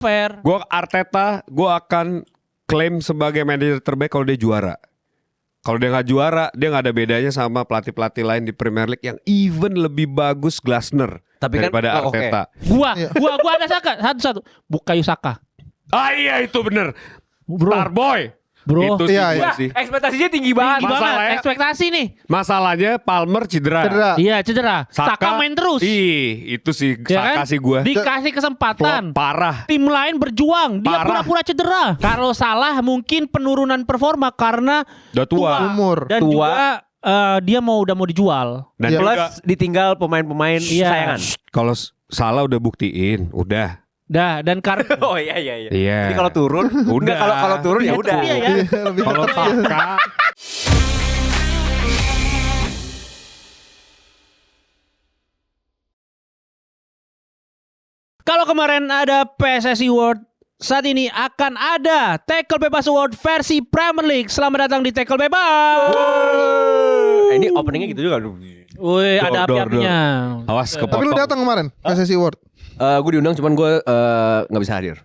fair. Arteta, gue akan klaim sebagai manajer terbaik kalau dia juara. Kalau dia nggak juara, dia nggak ada bedanya sama pelatih-pelatih lain di Premier League yang even lebih bagus Glasner daripada Arteta. Gua ada satu. Bukayo Saka. Ah iya itu bener. Bro. Starboy. Bro. Itu sih Iya, gua iya. sih. Ekspektasinya tinggi banget. Masalahnya- Ekspektasi nih. Masalahnya Palmer cedera. Iya cedera. Saka main terus. Itu sih Ya Saka kan? sih gue. Dikasih kesempatan. Parah. Tim lain berjuang, dia Parah. pura-pura cedera. Kalau salah mungkin penurunan performa karena Udah tua. Umur. dan Tua. juga dia udah mau dijual. Dan Iya. Plus juga ditinggal pemain-pemain Iya. kesayangan. kalau salah udah buktiin, udah. Dan karena Oh iya. Iya. Jadi kalau turun, Udah. kalau turun ya Itu udah. dia ya. Lebih Kalau Saka Kalau kemarin ada PSSI World, saat ini akan ada Tackle Bebas Award versi Premier League. Selamat datang di Tackle Bebas. Ini openingnya gitu juga. Wih, ada Dor, api-apinya. awas Tapi kepotong. lu datang kemarin PSSI Award. Gue diundang cuman gue nggak bisa hadir.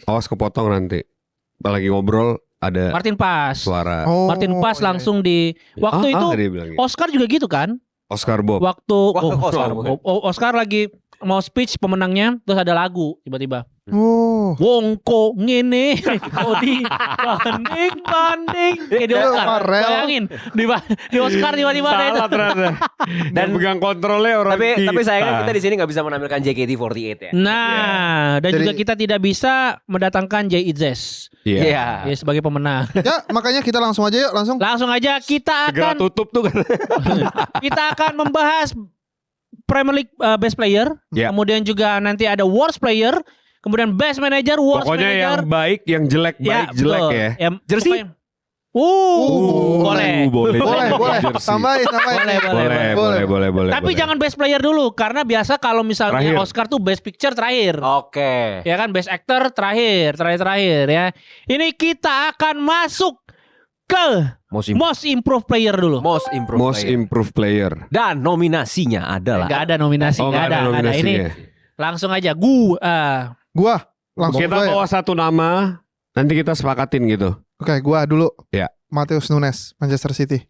Awas kepotong nanti. Lagi ngobrol ada Martin Pas. suara. Oh, Martin Pas iya. langsung di waktu itu dia bilang gitu. Oscar juga gitu kan? Oscar Bob. Waktu Oscar. Oscar lagi mau speech pemenangnya, terus ada lagu tiba-tiba. Oh. Wongko ngene Kodi banding di Oscar. Farel. Bayangin di Oscar tiba-tiba ada itu. Salah ternyata. Dan pegang kontrolnya orang Tapi sayangnya kita di sini nggak bisa menampilkan JKT48 ya. Nah, dan Jadi- juga kita tidak bisa mendatangkan Jay Izzes Iya. ya sebagai pemenang. Ya makanya kita langsung aja yuk langsung. Langsung aja kita Segera akan tutup tuh kan. membahas Premier League Best Player, Ya. kemudian juga nanti ada Worst Player, kemudian Best Manager, Worst Pokoknya Manager. yang baik, yang jelek, baik, jelek betul. ya. Jersey? Pokoknya- boleh. Boleh. Boleh. Jersey. Tambahin. Boleh. Tapi jangan Best Player dulu, karena biasa kalau misalnya Terakhir. Oscar tuh Best Picture terakhir. Oke. Ya kan, Best Actor terakhir ya. Ini kita akan masuk ke Most Improved Player dulu. Most improved Most player. improved player. Dan nominasinya adalah Gak ada nominasi, Oh, gak nggak ada ada. Ini nominasinya. langsung aja Gua langsung Kita gua ya. bawa satu nama, nanti kita sepakatin gitu. Oke, gua dulu. Ya. Mateus Nunes, Manchester City.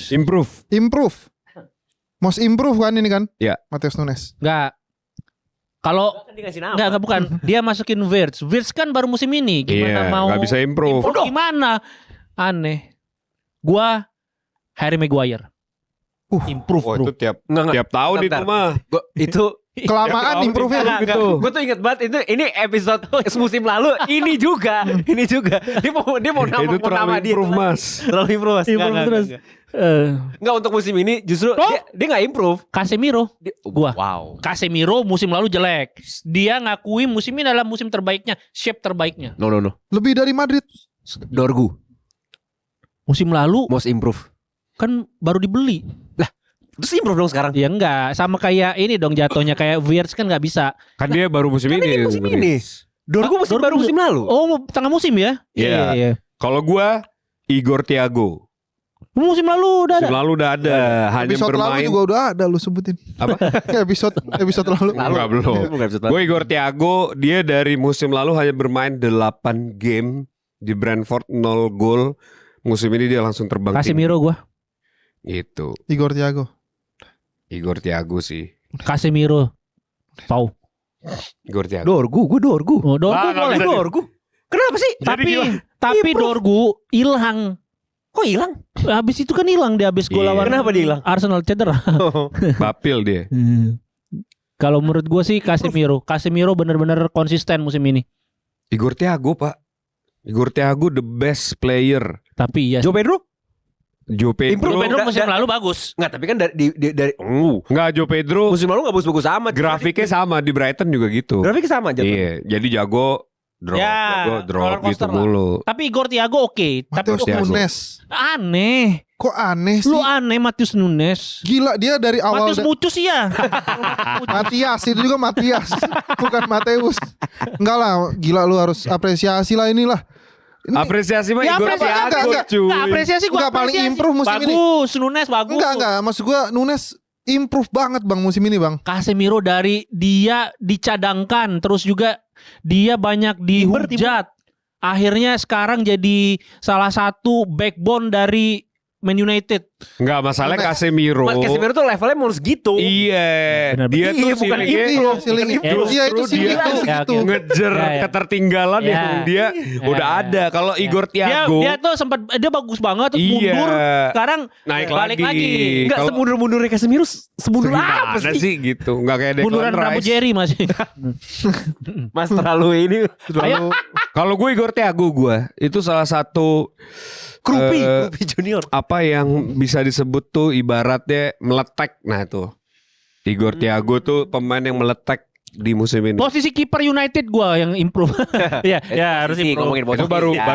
Improve. Improve. Most improve kan ini kan? Ya. Mateus Nunes. Enggak. Kalau Kan dikasih nama. enggak bukan, dia masukin Wirtz. Wirtz kan baru musim ini. Gimana Iya, mau nggak bisa improve. Gimana? Aneh. Gua Harry Maguire. Improve, Oh, bro. itu tiap Enggak. tahun itu Bentar. mah. Itu Kelamaan Ya, improve-nya. gitu. Gue tuh inget banget ini episode musim lalu. Ini juga. Dia mau nama Itu mau terlalu nama dia. improve, Mas. Terlalu improve. Mas. Improve Nggak, terus. nggak. Nggak, untuk musim ini justru Oh. dia nggak improve. Casemiro. Gua. Wow. Casemiro musim lalu jelek. Dia ngakui musim ini adalah musim terbaiknya, shape terbaiknya. No. Lebih dari Madrid. Dorgu. Musim lalu Most improve. kan baru dibeli. Terus improve dong sekarang. Ya enggak, sama kayak ini dong jatuhnya kayak Wirtz kan nggak bisa. Kan dia baru musim Kan ini. ini musim ini. Dorgu Ah, Dorgu baru musim lalu. Oh, tengah musim ya? Iya. Kalau gua Igor Thiago. Musim lalu udah ada. Musim lalu udah ada, hanya Episode lalu bermain. juga udah ada lu sebutin. Apa? episode lalu. Enggak, belum. Bukan episode lalu. Gue Igor Thiago, dia dari musim lalu hanya bermain 8 game di Brentford, 0 gol. Musim ini dia langsung terbang tinggi. Casemiro gua. Gitu. Igor Thiago. Igor Thiago sih. Casemiro. Pau. Igor Thiago. Gue Dorgu. Oh, Dorgu Ah, nggak boleh. bisa Dorgu. Kenapa sih? Tapi Dorgu hilang. Kok hilang? Habis itu kan hilang dia habis gol Iya. lawan Kenapa dia hilang? Arsenal cedera. Bapil dia. Kalau menurut gua sih Casemiro. Casemiro benar-benar konsisten musim ini. Igor Thiago, Pak. Igor Thiago the best player. Tapi ya Joe Pedro? Joe Pedro. Pedro musim da- lalu bagus. Enggak, tapi kan dari Enggak, Joe Pedro. musim lalu nggak bagus-bagus amat. Grafiknya sama di Brighton juga gitu. Grafiknya sama aja. Iya, jadi jago drop, Ya, jago roller drop gitu coaster lah. mulu. Tapi Igor Thiago oke. Tapi Mateus Thiago. Nunes. aneh. Kok aneh sih? Lu aneh Matius Nunes. Gila dia dari awal Matius Mucus ya. Matias itu juga Matias. Bukan Mateus. Enggak lah, gila lu harus apresiasi lah inilah. Ini Apresiasi mah Ya, Igor apresiasi, Thiago, enggak. cuy. Nggak, apresiasi gua Enggak, paling apresiasi. improve musim ini. Bagus, Nunes bagus. enggak, maksud gua Nunes improve banget Bang musim ini Bang. Casemiro dari dia dicadangkan terus juga dia banyak dihujat. Akhirnya sekarang jadi salah satu backbone dari Man United. Enggak, masalahnya Casemiro. Casemiro tuh levelnya mau segitu. Iya, Benar, dia benar. tuh Iya, bukan feelingnya Iya, feeling Iya, itu. Iya, itu sih dia itu tuh segitu. ngejar Ya, ya. ketertinggalan Ya. yang dia udah Ya. ada. Kalau Igor Thiago Dia tuh sempat dia bagus banget terus Iya. mundur. Sekarang naik balik lagi. Enggak Kalau semundur-mundurnya Casemiro semundur apa gimana sih? sih gitu? Enggak kayak Declan munduran rambut Rice. Jerry masih. Mas terlalu ini Lalu Kalau gue Igor Thiago itu salah satu Krupi Eh, Junior. apa yang bisa disebut tuh ibaratnya meletek. Nah itu Igor Thiago tuh pemain yang meletek di musim ini. Posisi kiper United gua yang improve. Iya, ya harus Sih, improve. ngomongin Itu posisi, ya.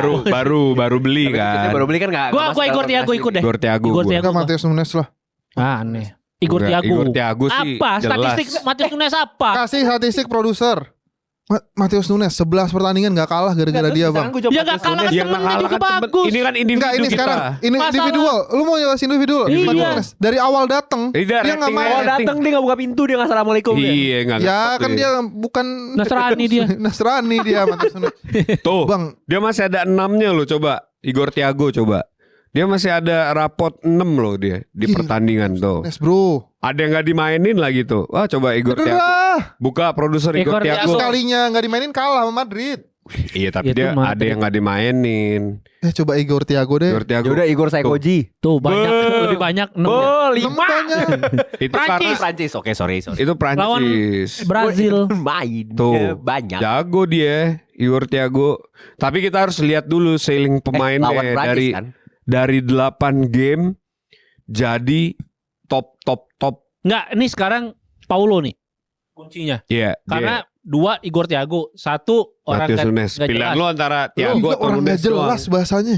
baru beli Tapi kita kan. baru beli kan enggak. Gua Igor Thiago ikut deh. Igor Thiago. Igor gua. Thiago. enggak Matias Nunes lah. Ah, aneh. Igor Enggak, Thiago. Igor Thiago sih Apa? jelas. Statistik Matias Nunes apa? Kasih statistik produser. Matius Nunes 11 pertandingan gak kalah gara-gara dia bang. Ya gak kalah kan Yang temennya kalah juga kan temen. bagus. Ini kan individu Enggak ini kita. sekarang ini Masalah- individual. Lu mau jelasin individual? Iya. Matius Nunes dari awal datang Iya, dia nggak ratingnya. main. Oh datang dia enggak buka pintu dia enggak assalamualaikum dia. Iya enggak. Ya kan dia bukan Nasrani dia. Nasrani dia Matius Nunes. Tuh. Bang, Dia masih ada 6-nya loh coba. Igor Thiago coba. Dia masih ada rapot 6 loh dia di Gila. pertandingan tuh. Nunes bro. Ada yang nggak dimainin lagi tuh. Wah coba Igor Thiago. Cedera. Buka produser Igor Igor Thiago. Sekalinya nggak dimainin kalah sama Madrid. Iya tapi Itu dia Madrid. ada yang nggak dimainin. Coba Igor Thiago deh. Igor Thiago. Ya udah Igor Saikoji. Tuh banyak Be- lebih banyak 6 Lempanya. Itu Prancis. karena Prancis. Oke, sorry. itu Prancis. Brazil. Main. Tuh. Ya, banyak. Jago dia Igor Thiago. Tapi kita harus lihat dulu sailing pemainnya lawan Prancis dari kan. dari 8 game jadi top. Enggak, ini sekarang Paulo nih kuncinya. Iya. Karena 2 Igor Thiago, 1 orang Matius kan Nunes. nggak Pilihan jelas. lu antara Thiago Enggak, atau orang Nunes gak jelas doang. bahasanya.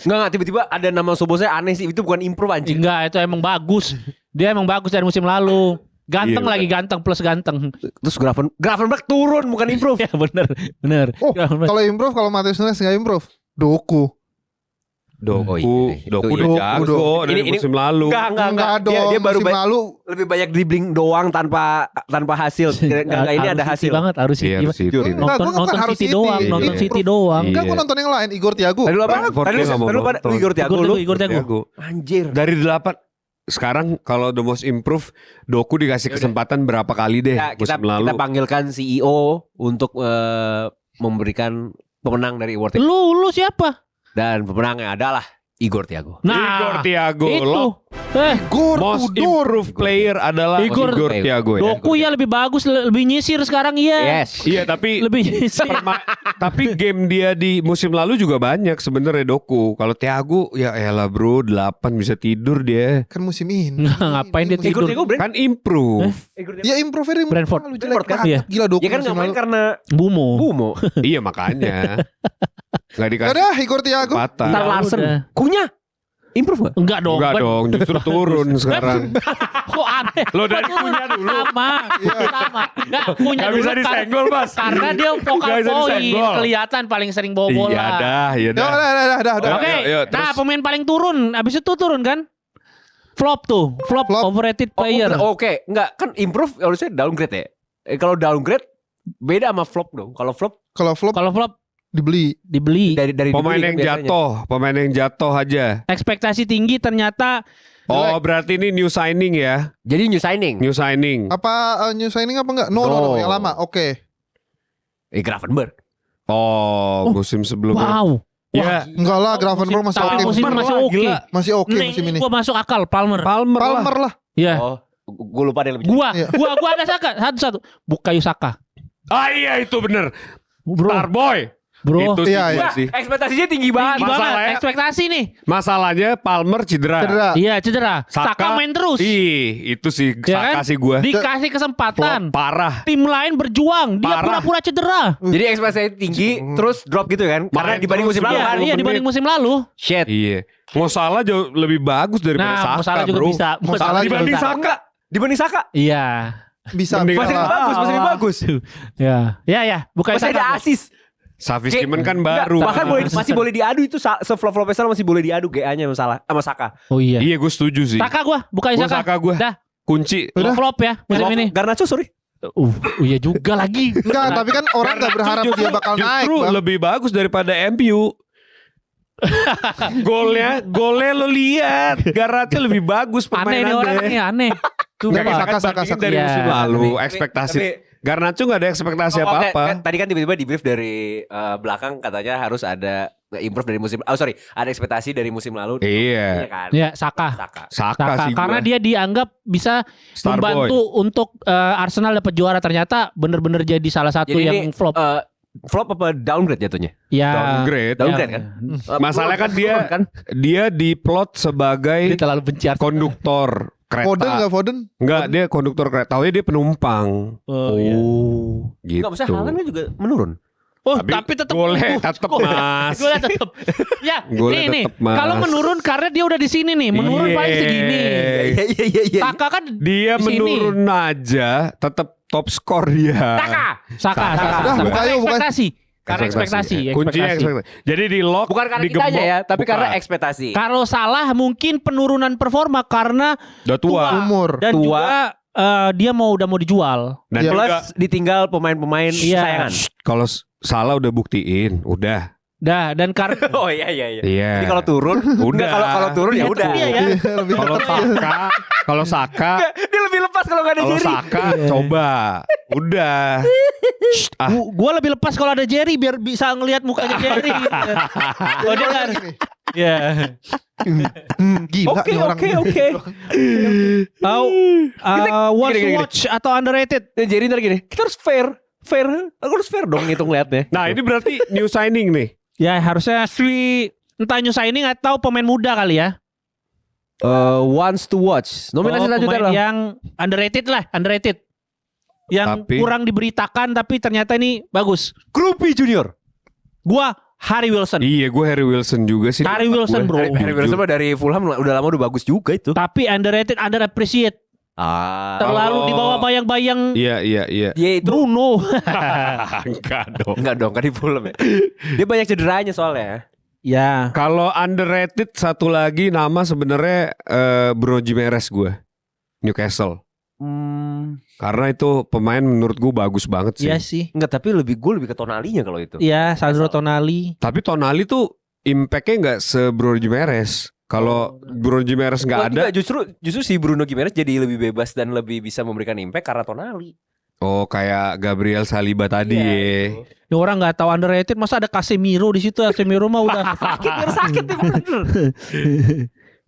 Enggak tiba-tiba ada nama Sobosnya aneh sih. Itu bukan improve anjing. Enggak, itu emang bagus. Dia emang bagus dari musim lalu. Ganteng Iya, lagi ganteng plus ganteng. Terus Gravenberch turun bukan improve. Ya bener. Oh, kalau improve kalau Matius Nunes nggak improve. Doku. Doku, Oh, iya. Doku Itu udah iya. jago dari Ini- musim lalu. Enggak. dong. Dia baru musim lalu lebih banyak dribbling doang tanpa hasil. Enggak ini ada hasil. banget harus Iya, harus City. Enggak, Nonton gua bukan harus City City. doang, Iya. nonton Iya. City doang. Enggak, Iya. gua nonton yang lain. Igor Thiago. Tadi lu apa? Brentford Tadi dia nggak mau lu pada nonton. Igor Thiago lu. Igor Thiago. Anjir. Dari 8 sekarang kalau the most improve Doku dikasih kesempatan berapa kali deh Ya, kita musim lalu. kita panggilkan CEO untuk memberikan pemenang dari award Lu siapa? dan pemenangnya adalah Igor Thiago. Igor Thiago itu. loh. Igor Most Tudor. improved player adalah Igor- Igor Thiago ya. Doku ya lebih bagus, lebih nyisir sekarang iya. Yes. Iya tapi Lebih nyisir. tapi game dia di musim lalu juga banyak sebenarnya Doku. Kalau Thiago ya elah bro 8 bisa tidur dia. Kan musim ini. Ngapain dia Musim- tidur? Igor Thiago Kan improve. Ya improve dari Brentford. lalu jelek Brentford kan? banget. Iya. Gila Doku Ya kan musim nggak main lalu. karena Bumo. Bumo. Iya makanya. Gak dikasih Udah Igor Thiago. kesempatan. Ntar Ya Larsen. udah. Kunya improve gak? Enggak dong. Enggak dong, justru turun sekarang. Kok aneh? Lo dari punya dulu. Sama. Sama. Enggak punya Gak dulu bisa kan- disenggol mas. Karena dia vokal Nggak bisa point, disenggol. kelihatan paling sering bawa bola. Iya dah, iya Ya dah. udah. Oke, Yuk, nah terus. pemain paling turun, abis itu turun kan? Flop tuh, flop. Flop. Overrated player. Oke, enggak kan improve harusnya downgrade ya. Kalau downgrade beda sama flop dong. Kalau flop Kalau flop Kalau flop dibeli. dibeli. dari Pemain dibeli kan yang biasanya. pemain yang jatuh aja. Ekspektasi tinggi ternyata Oh berarti ini new signing ya, Jadi new signing. new signing. Apa new signing apa enggak? No, yang lama. Oke. Gravenberch. Oh musim sebelumnya. wow. Ya Enggak lah, Gravenberch masih Tapi oke. musim Palmer masih lah, oke. gila. Masih oke Nih, musim ini. gua masuk akal Palmer. Palmer, lah. Palmer lah. Iya. Oh, gue lupa dia lebih. Iya. Gua ada Saka satu-satu. Bukayo Saka. Ah iya itu bener. Bro, Starboy. bro. Itu sih Iya, gua iya. sih. Ekspektasinya tinggi banget. Tinggi banget masalahnya- ekspektasi nih. Masalahnya Palmer cedera. Cedera. Iya, cedera. Saka main terus. Ih, itu sih Ya kan? Saka sih gua. Dikasih kesempatan. Flop parah. Tim lain berjuang, dia Parah. pura-pura cedera. Jadi ekspektasi tinggi terus drop gitu kan? Karena Main dibanding terus, musim lalu Iya, kan. iya dibanding musim lalu. Shit. Iya. Mau salah jauh lebih bagus daripada Nah, Saka, Musala juga bro. bisa. Musala juga Dibanding bisa. Saka. Dibanding Saka. Iya. Bisa. Mending Masih kalah. bagus, masih bagus. Ya. Ya, bukan Masih ada asis. Safi Kayak- Simon kan Enggak, baru. bahkan masih boleh diadu itu se-flop-flopnya Salah masih boleh diadu GA-nya sama Saka. Oh iya. Iya gue setuju sih. Saka gua, bukan Gua Saka. Saka gua. Dah, Kunci. Udah. flop ya musim ini. Garnacho sorry. Iya juga lagi. Enggak, tapi kan orang nggak berharap dia bakal naik. Justru Bang. lebih bagus daripada MU. golnya lo lihat, Garnacho lebih bagus Aneh ini orang permainannya. nih, aneh. Nggak, Sumpah. Saka. Bandingin dari Iya. musim lalu, Tapi- ekspektasi. tapi- Garnacho nggak ada ekspektasi apa-apa. Tadi kan tiba-tiba di brief dari belakang katanya harus ada improve dari musim. Ada ekspektasi dari musim lalu. Iya. kan? Ya, Saka. Saka sih Karena gua. dia dianggap bisa Star membantu untuk Arsenal dapat juara, ternyata bener-bener jadi salah satu Jadi yang ini flop. flop apa downgrade jatuhnya? Ya. Downgrade. Downgrade kan? Masalahnya kan Turun kan? dia diplot Dia sebagai terlalu benci Arsenal. konduktor Foden kereta. nggak Foden? Enggak, dia konduktor kereta. Taunya dia penumpang. Oh, iya. Gitu. Enggak, maksudnya Haaland kan juga menurun. Oh, tapi tetap golnya tetap Mas. Golnya tetap. Ya, Golnya nih. tetep, Mas. Kalau menurun karena dia udah di sini nih, menurun Iya. paling segini. Iya. Saka kan Dia di sini. menurun aja, tetap top skor dia. Saka. Dah, buka Karena yuk, buka. ekspektasi. Karena ekspektasi. Kuncinya ekspektasi. Jadi di lock, Bukan karena digembok. kitanya ya, tapi Bukan. karena ekspektasi. Kalau salah mungkin penurunan performa karena udah tua. Umur. dan Tua. juga dia udah mau dijual. Dan Iya. juga Plus ditinggal pemain-pemain Iya. kesayangan. kalau salah udah buktiin, udah. Dan karena Oh iya. Iya. Jadi kalau turun, Udah. kalau turun ya Itu udah. dia ya. Lebih Kalau Saka, Dia lebih lepas kalau nggak ada kalau Jerry. Saka coba. Udah. Ah. Gue lebih lepas kalau ada Jerry biar bisa ngelihat mukanya Jerry. Oh dia kan. Ya. Gila Oke, nih orang. oke. Watch Gini. watch atau underrated? Jerry ntar gini, kita harus fair. Aku harus fair dong ngitung liatnya. Nah, ini berarti new signing nih. Ya harusnya entah new signing atau pemain muda kali ya. Wants to watch. Nominasi selanjutnya pemain lah. yang underrated. Yang Tapi- kurang diberitakan tapi ternyata ini bagus. Krupi Junior. Gua Harry Wilson. Iya, gue Harry Wilson juga sih. Harry Wilson, bro. Harry Wilson mah dari Fulham udah lama udah bagus juga itu. Tapi underrated, underappreciate. Terlalu di bawah bayang-bayang Iya. Dia itu Bruno. Enggak dong. enggak dong, kan di Fulham ya. Dia banyak cederanya soalnya. Ya. Kalau underrated satu lagi nama sebenarnya Bruno Gimenez gue. Newcastle. Karena itu pemain menurut gue bagus banget sih. Iya sih. Enggak, tapi gue lebih ke Tonalinya kalau itu. Iya, Sandro Tonali. Tapi Tonali tuh impactnya nggak se-Bruno Gimenez. Kalau Bruno Gimenez nggak ada. Enggak, justru si Bruno Gimenez jadi lebih bebas dan lebih bisa memberikan impact karena Tonali. Oh, kayak Gabriel Saliba tadi Iya, ya. itu. Ini orang nggak tahu underrated, masa ada Casemiro di situ? Casemiro mah udah sakit ya bener.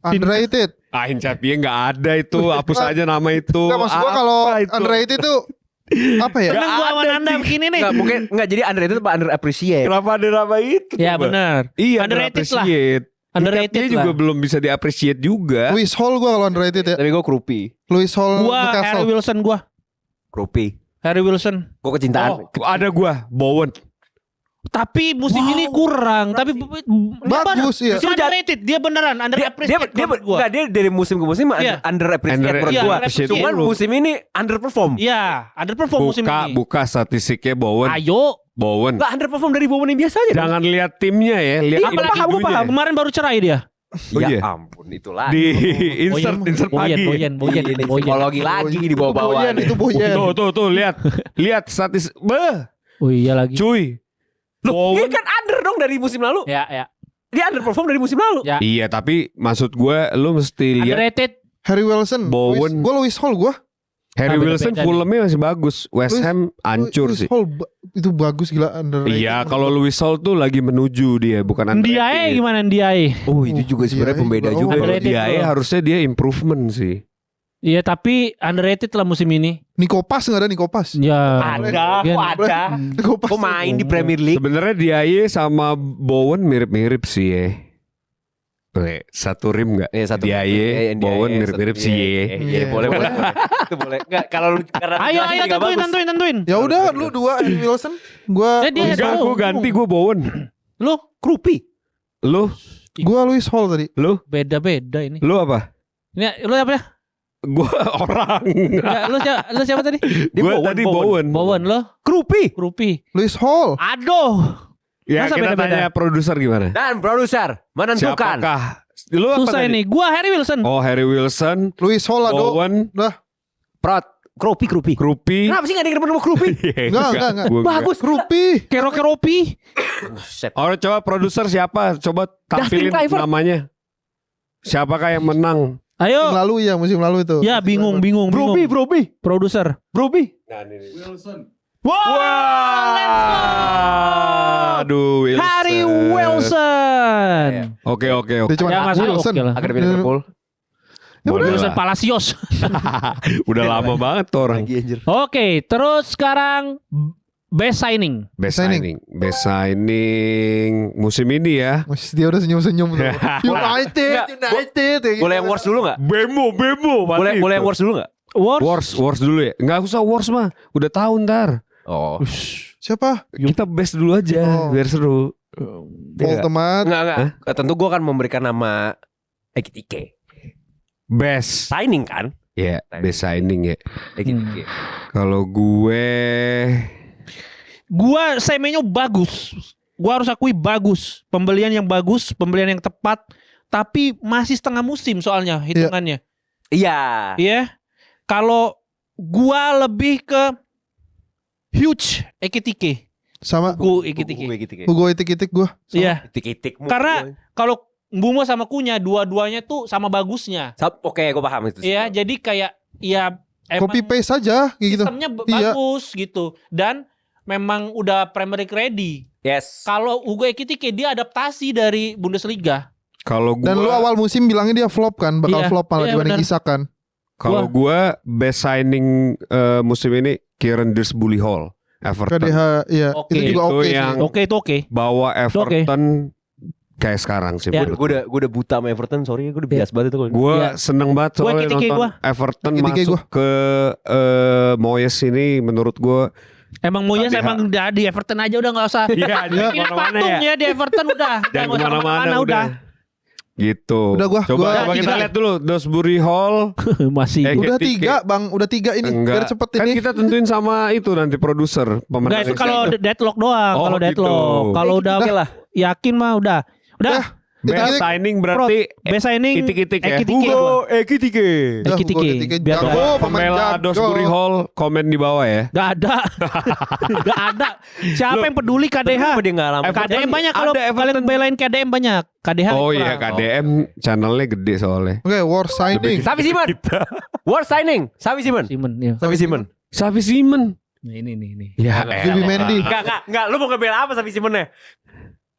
Underrated. Ah, Incapie nggak ada itu. Hapus aja nama itu. Enggak, maksud gua Apa kalau itu? underrated tuh apa ya? Seneng gua sama Nanda begini nih. Enggak, mungkin enggak jadi underrated apa underappreciate. Kenapa ada nama itu? Ya coba? benar. Iya, Underrated lah. underappreciate. Underrated Dia lah. juga belum bisa di-appreciate juga. Luis Hall gua kalau underrated ya. Tapi gue Krupi. Luis Hall Gua Harry Newcastle. Wilson Harry Wilson. Gue kecintaan. Oh, ada gua, Bowen. Tapi musim ini kurang. Tapi Bagus, iya. Dia underrated. Dia beneran Dia underappreciate. menurut gua. enggak, dia dari musim ke musim Iya. underappreciate menurut Iya, gue. underappreciate Cuman dulu. musim ini underperform. Iya, underperform musim ini. Buka statistiknya Bowen. Ayo. Bowen. Enggak underperform dari Bowen yang biasa aja. dong. Jangan lihat timnya ya, lihat Iya, gua paham. individunya. Kemarin baru cerai dia. Oh, Ya iya. ampun, itulah. Di insert pagi. Boyen. Psikologi lagi di bawah-bawah. Itu Boyen. Tuh lihat statis. Oh iya lagi. Cuy. Loh, dia Bowen. kan under dong dari musim lalu. Ya. Dia underperform dari musim lalu. Ya. Iya, tapi maksud gue lu mesti lihat Underrated. Harry Wilson. Bowen. Gue Luis Hall gua. Harry beda-beda Wilson nih. Fulhamnya masih bagus. West Ham hancur Luis sih. Hall itu bagus gila underrated. Iya, kalau Luis Hall tuh lagi menuju dia, bukan Ndiaye gimana Ndiaye? Oh, itu juga sebenarnya Iya, pembeda iya. juga. Underrated Dia bro. harusnya dia improvement sih. Iya tapi underrated lah musim ini. Nikopas nggak ada Nikopas. Ya. Ada, kok ada. Nikopas. Kok main di Premier League? Sebenarnya Ndiaye sama Bowen mirip-mirip sih ya. Oke, satu rim nggak? Iya, satu. Ndiaye, Bowen mirip-mirip sih ya. Iya, boleh. Itu boleh. Enggak, kalau karena Ayo jelasin nggak bagus. tentuin. Ya udah lu dua Harry Wilson. Gua Dia Enggak, tahu. gue ganti, gue Bowen. Lu Krupi. Lu Luis Hall tadi. beda ini. lu apa? Ini lu apa ya? Gue orang. Ya, lu siapa tadi? Gue tadi Bowen. Bowen lo. Krupi. Krupi. Luis Hall. Aduh. Ya, Masa kita beda-beda? tanya produser gimana? Dan produser menentukan. Siapakah? Lu apa Susah tadi? ini. Gua Harry Wilson. Oh, Harry Wilson, Luis Hall aduh. Bowen. Udah. Krupi. Kenapa sih gak ada yang demen sama Krupi? Enggak. Gua Bagus Krupi. Keropi. Set. Oh, coba produser siapa? Coba tampilin Dustin Clifford. namanya. Siapakah yang menang? Ayo. Musim lalu itu. Ya bingung. Broby. Produser. Wah, aduh, Wilson. Harry Wilson. Oke. Dia cuma Ya, masuk Wilson. oke lah. Akademi Liverpool. Boleh Wilson lah. Palacios. Udah lama banget tuh orang. Lagi anjir. Oke, terus sekarang best signing. Best Signing. signing musim ini ya. Mas, dia udah senyum-senyum tuh. United. Boleh yang worst dulu gak? Bemo. Boleh yang worst dulu gak? Worst dulu ya. Nggak usah worst mah. Udah tahu ntar. Oh. Siapa? Kita best dulu aja Oh. biar seru. Voldemort. Enggak. Tentu gue akan memberikan nama Ekitike. Best. Signing kan? Ya, best signing ya. Ekitike. Kalau gue Gua Semenyo bagus. Gua harus akui bagus. Pembelian yang bagus, pembelian yang tepat. Tapi masih setengah musim soalnya hitungannya. Iya. Iya. Kalau gua lebih ke huge Ekitike. Sama Hugo Ekitike. Hugo itik-itik gue. Iya. Itik-itik. Karena kalau Mbumo sama Kunya dua-duanya tuh sama bagusnya. Oke, gue paham itu. Iya, jadi kayak ya emang Copy paste aja kayak gitu. sistemnya Iya. bagus gitu. Dan memang udah Premier League ready. Yes. Kalau Hugo Ekitike dia adaptasi dari Bundesliga. kalau Dan lu gua awal musim bilangnya dia flop kan, bakal Iya, flop malah iya, dibanding benar. Isak kan. kalau gua best signing musim ini Kieran Dewsbury Hall Everton. KDH iya, Oke. itu juga Itu oke sih. yang- Oke, itu oke. Bawa Everton kayak sekarang sih. Ya. menurut Gue udah buta sama Everton, sorry gue udah bias banget itu. Gue Ya. seneng banget Gua soalnya Ekitike nonton gua. Everton Ekitike masuk ke Moyes ini menurut gue. Emang Moyes KDH. emang udah di Everton aja udah nggak usah. Iya, Bikin patung ya di Everton udah. Jangan Nggak usah kemana-mana udah. udah. Gitu. Udah gua Coba kita tiga. lihat dulu Dewsbury Hall. Masih. Udah Ekitike. 3 Bang, udah 3 ini. Biar Enggak. cepet Kan ini. kita tentuin sama itu nanti produser pemenang. Enggak, itu kalau deadlock doang. Oh, Kalau gitu. deadlock. Kalau udah Oke lah. yakin mah udah. Udah. Best Ekitike. signing berarti Best signing itik-itik ya. Ekitike gua. Ekitike. Dah, Ekitike. Hugo Ekitike. Biar Jago, ada. pemain pembela jago. Dewsbury Hall komen di bawah ya. Gak ada. Gak ada. Siapa yang peduli KDH? Dia nggak lama. KDM banyak kalau ada kalian Everton. belain KDM banyak. KDH Oh kurang. iya KDM channelnya gede soalnya. Oke, war signing. Savi Simon. Worst signing. Savi Simon. Simon, iya. Savi Simon. Savi Simon. Ini. Ya Zubi Mendy. Enggak. Lu mau ngebela apa Savi Simonnya?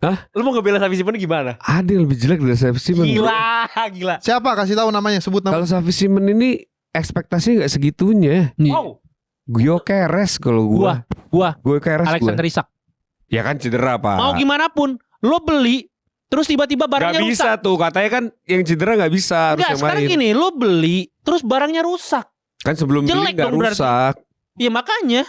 Hah? Lu mau ngebela Savi Simon gimana? ada yang lebih jelek dari Savi Simon. Gila. Siapa? Kasih tahu namanya, sebut nama. Kalau Savi Simon ini ekspektasi nggak segitunya. Nih. Wow. Gyökeres kalau gua. Gyökeres Alexander gua. Isak. Ya kan cedera Pak. Mau gimana pun, lo beli terus tiba-tiba Gak barangnya bisa rusak. tuh katanya kan yang cedera nggak bisa harus Enggak, yang sekarang main. gini, lo beli terus barangnya rusak. Kan sebelum beli Jelek nggak dong berarti. rusak. Ya makanya.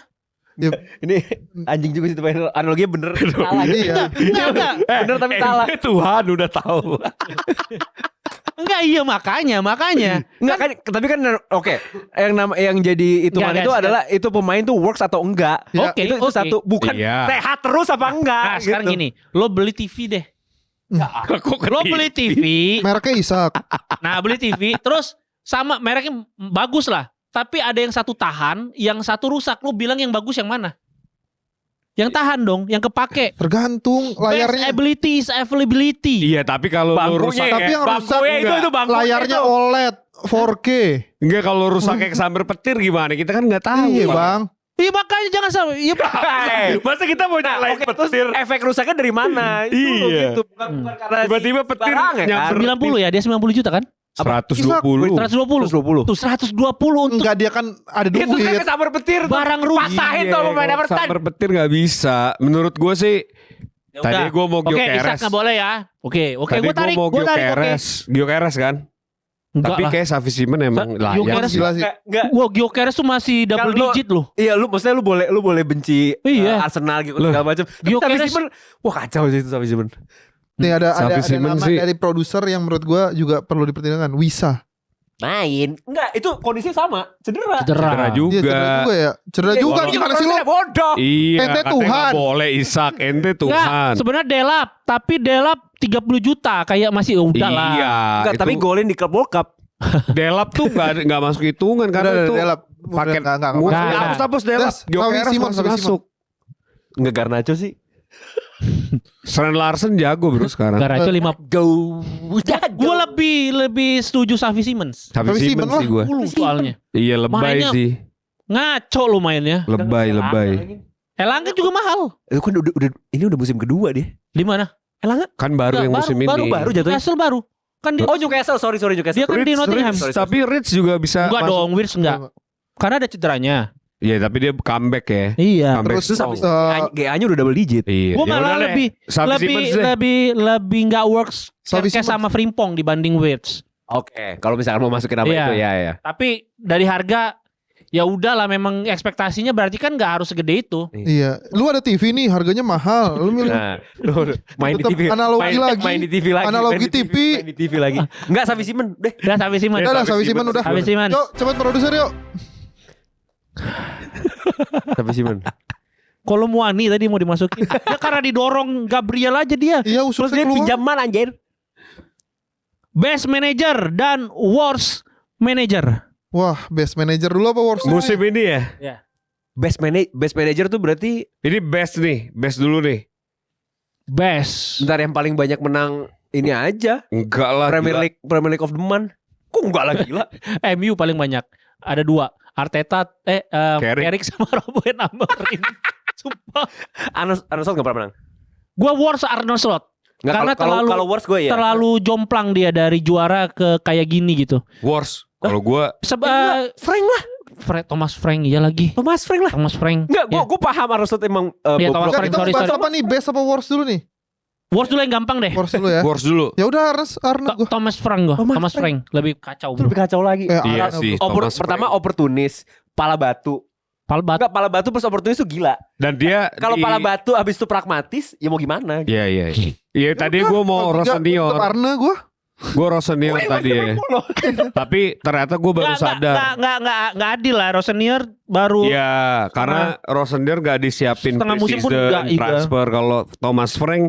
Ini anjing juga sih tuh analoginya bener. Salah. Iya. Enggak. Bener tapi salah. Tuhan udah tahu. Enggak, iya makanya. Enggak kan, tapi kan oke. Yang jadi hitungan Enggak, itu guys, adalah itu pemain tuh works atau enggak. Ya. Oke, Itu oke. satu, bukan Iya. sehat terus apa enggak. Nah, sekarang gitu. gini, lo beli TV deh. Lo beli TV, Mereknya Isak. nah beli TV, terus sama mereknya bagus lah. Tapi ada yang satu tahan, yang satu rusak. Lo bilang yang bagus yang mana? Yang tahan dong, yang kepake. Tergantung Best layarnya. ability is availability. Iya tapi kalau lu Bangkunya rusak Tapi yang rusak bangkunya itu bangkunya layarnya itu. OLED 4K. enggak kalau rusak kayak kesambar petir gimana? Kita kan nggak tahu. Iya, Pak. Bang. Iya makanya jangan sampai. Iya Masa kita mau nyalain Oke, terus petir? efek rusaknya dari mana? Itu loh Iya. gitu. Bukan karena Tiba-tiba petir barangnya kan. nyamper. 90 ya, dia 90 juta kan? 120. 120. 120. Tuh 120 untuk Enggak, dia kan ada Itu kan duit. kesambar petir. barang rugi. Patahin tuh pemain kalau Everton. sambar petir nggak bisa. Menurut gue sih Ya tadi udah. gue mau Oke, Isak Gyökeres. nggak boleh ya. Oke, Tadi gue tarik, mau gue tarik. Oke. Gyökeres. Gyökeres kan? Enggak Tapi lah. kayak Savi Simon emang layak. Gyökeres sih. Gila sih. Enggak. Wah, Gyökeres tuh masih double Kalau lo- digit loh. Iya, maksudnya lu boleh benci Iya. Arsenal gitu Loh. segala macam. Tapi Gyökeres- Savi Simon, wah kacau sih itu Savi Simon. Nih ada Savi Simon nama sih. dari produser yang menurut gua juga perlu dipertimbangkan. Wisa. Main. Enggak, itu kondisinya sama. Cedera. Cedera Iya, juga. cedera juga ya. Cedera juga Walaupun- gimana sih lo? Bodoh. Iya, Ente katanya Tuhan. nggak boleh Isak, ente Enggak, Tuhan. sebenarnya Delap, tapi Delap 30 juta kayak masih udah lah. Iya, Enggak, itu tapi golin di Club World Cup. Delap tuh nggak masuk hitungan karena Udah, itu Delap. paket Enggak. hapus Delap. Des, Gyökeres Xavi Simons, masuk Xavi masuk. Enggak Garnacho sih. Sren Larsen jago bro sekarang. Garnacho 5. Go. Gue lebih setuju Xavi Simons. Xavi Xavi Simons Simons sih gue. Dulu soalnya. Iya lebay Mainnya- sih. Ngaco lu mainnya. Lebay. Elanga juga mahal. Itu kan ini udah musim kedua dia. Di mana? Elanga Kan baru Nggak, yang musim ini. baru jatuhnya. Newcastle baru. Kan dia, Oh Newcastle, sorry Newcastle. dia kan di Nottingham. Ritz, tapi Ritz juga bisa Enggak masuk. dong, Wirtz enggak. Karena ada cederanya. Iya tapi dia comeback ya. Iya. Comeback Terus strong. GA-nya udah double digit. Iya. Gue Ya malah udah deh. lebih Xavi Simons deh. lebih nggak works Xavi kayak Simons. sama Frimpong dibanding Wirtz. Oke, kalau misalkan mau masukin apa Iya. itu ya. Tapi dari harga ya udahlah, memang ekspektasinya berarti kan nggak harus segede itu. Iya. Lu ada TV nih, harganya mahal. Lu milih Nah, main di Tetep TV. analogi lagi. Main di TV lagi. Analogi main di TV. Main di TV lagi. Enggak Xavi Simons deh. Udah Xavi Simons. Udah, Xavi Xavi Simons Simons udah. Xavi Simons. Yuk, cepet produser yuk. Xavi Simons. Kalau Muani tadi mau dimasukin. Ya karena didorong Gabriel aja dia. Iya, Terus usulnya dia keluar. pinjaman anjir. Best manager dan worst manager. Wah, best manager dulu apa worst? Musim ini ya. Best manager tuh berarti Ini best nih. Best dulu nih. Best. bentar yang paling banyak menang ini aja. Enggak lah. Premier League of the Month. Kok enggak lah gila? MU paling banyak. Ada 2. Arteta, Carrick. Carrick sama Ruben Amorim. Sumpah. Arnold Slot enggak pernah menang. Gua worst Arne Slot. Enggak, Karena kalau worst gue ya. Terlalu jomplang dia dari juara ke kayak gini gitu. Worst. Kalau gue Frank lah. Thomas Frank iya lagi. Thomas Frank lah. Thomas Frank. Enggak, Ya. gue paham Arnold Slot emang Iya, bobrok. Thomas Enggak, Frank, kita sorry, bahas sorry. apa nih? Best apa worst dulu nih? Worst dulu yang gampang deh. Worst dulu ya. worst dulu. Ya udah Arne gua. Thomas Frank gua. Thomas Thomas Frank lebih kacau Itu bro. lebih kacau lagi. Iya Arne, sih. bro. Thomas Pertama Frank. oportunis, pala batu. Palbat. Enggak, pala batu plus oportunis tuh gila. Dan dia Kalau di- pala batu habis itu pragmatis, ya mau gimana? Iya iya. Iya tadi gue mau Kalau tiga, Rossinior. tetep Arne gua. Gue Rossinior tadi ya. Tapi ternyata gue baru sadar. Nggak adil lah. Rosenior baru. Iya, karena Rossinior gak disiapin Setengah musim pun preseason enggak, iya. transfer. Kalau Thomas Frank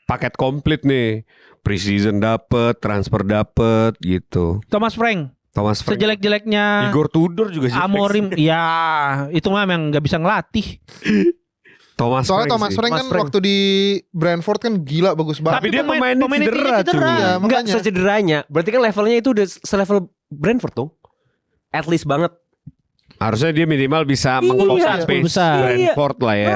paket komplit nih. Preseason dapet, transfer dapet gitu. Thomas Frank. Thomas Frank. Sejelek-jeleknya Igor Tudor juga sih. Amorim. Ya itu mah memang nggak bisa ngelatih. Soalnya Thomas Frank kan waktu di Brentford kan gila bagus banget. Tapi dia pemainnya cedera, cedera. cuy. Iya, Enggak makanya. secederanya. Berarti kan levelnya itu udah selevel Brentford dong. At least banget. Harusnya dia minimal bisa Iya, mengcover space besar. Brentford lah ya.